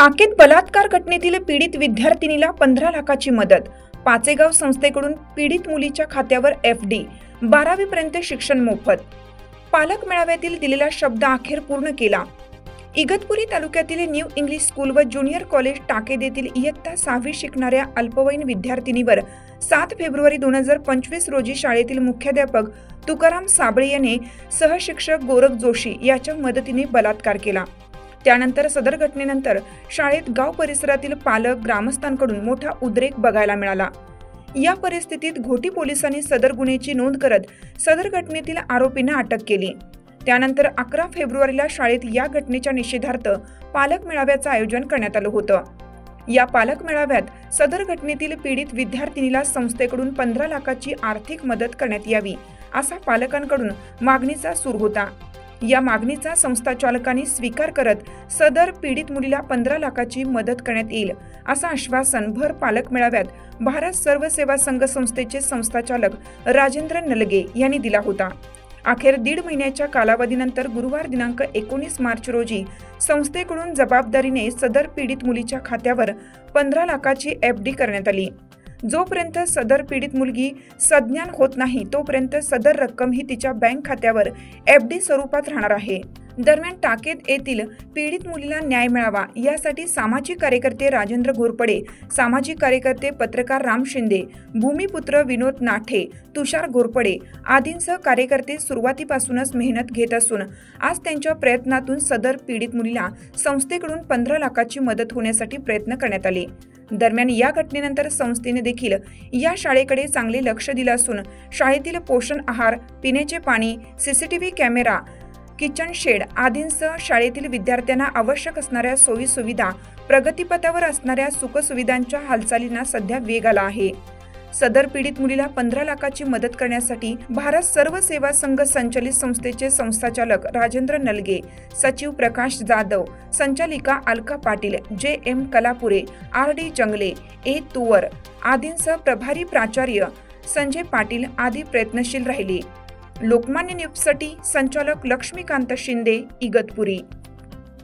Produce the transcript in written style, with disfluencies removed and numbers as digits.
टाकेत बलात्कार घटनेतील पीडित विद्यार्थिनीला 15 लाखाची मदत। पाचेगाव संस्थेकडून पीडित मुलीच्या खात्यावर एफडी। 12वी पर्यंत शिक्षण मोफत। पालक मेळाव्यातील दिलेला शब्द अखेर पूर्ण केला। इगतपुरी तालुक्यातील न्यू इंग्लिश स्कूल व ज्युनियर कॉलेज टाकेद येथील इयत्ता 6वी शिकणाऱ्या अल्पवयीन विद्यार्थिनीवर 7 फेब्रुवारी 2025 रोजी शाळेतील मुख्याध्यापक तुकाराम साबळे याने सहशिक्षक गोरख जोशी याच्या मदतीने बलात्कार केला। त्यानंतर सदर घटनेनंतर शाळेत गाव परिसरातील पालक ग्रामस्थांकडून मोठा उद्रेक बघायला मिळाला। या परिस्थितीत घोटी पोलिसांनी सदर गुन्ह्याची नोंद करत सदर घटनेतील आरोपींना अटक केली। त्यानंतर 11 फेब्रुवारीला शाळेत या घटनेच्या निषेधार्थ पालक मेळाव्याचं आयोजन करण्यात आलं होतं। या पालक मेळाव्यात सदर घटनेतील पीडित विद्यार्थिनीला संस्थेकडून 15 लाखाची आर्थिक मदत करण्यात यावी असा पालकांकडून मागणीचा सूर होता। या मागणीचा संस्था चालकांनी स्वीकार करत सदर पीडित मुलीला 15 लाखाची मदत करण्यात येईल असं आश्वासन भर पालक मेळाव्यात भारत सर्व सेवा संघ संस्थेचे संस्थाचालक राजेंद्र नलगे यांनी दिला होता। अखेर 1.5 महिन्याच्या कालावधीनंतर गुरुवार दिनांक 19 मार्च रोजी संस्थेकडून जबाबदारीने सदर पीडित मुलीच्या खात्यावर 15 लाखाची एफडी करण्यात आली। जोपर्यंत सदर पीडित मुलगी सज्ञान होत नाही तोपर्यंत सदर रक्कम ही तिच्या बँक खात्यावर एफडी स्वरूपात राहणार आहे। दरम्यान टाकेत येथील पीडित मुलीला न्याय मिळावा यासाठी सामाजिक कार्यकर्ते राजेंद्र घोरपडे, सामाजिक कार्यकर्ते पत्रकार राम शिंदे, भूमिपुत्र विनोद नाठे, तुषार घोरपडे आदींसह कार्यकर्ते सुरुवातीपासूनच मेहनत घेत असून आज त्यांच्या प्रयत्नातून सदर पीडित मुलीला संस्थेकडून 15 लाखाची मदत होण्यासाठी प्रयत्न करण्यात आले। दरम्यान या घटनेनंतर संस्थेने देखील या शाळेकडे चांगले लक्ष दिले असून शाळेतील पोषण आहार, पिण्याचे पाणी, सीसीटीव्ही कॅमेरा, किचन शेड आदींसह शाळेतील विद्यार्थ्यांना आवश्यक असणाऱ्या सोयी सुविधा, प्रगतीपथावर असणाऱ्या सुखसुविधांच्या हालचालींना सध्या वेग आला आहे। सदर पीडित मुलीला 15 लाखाची मदत करण्यासाठी भारत सर्व सेवा संघ संचलित संस्थेचे संस्थाचालक राजेंद्र नलगे, सचिव प्रकाश जाधव, संचालिका अलका पाटील, JM कलापुरे, RD जंगले, A तुवर आदींसह प्रभारी प्राचार्य संजय पाटील आदी प्रयत्नशील राहिले। लोकमान्य न्यूजसाठी संचालक लक्ष्मीकांत शिंदे, इगतपुरी।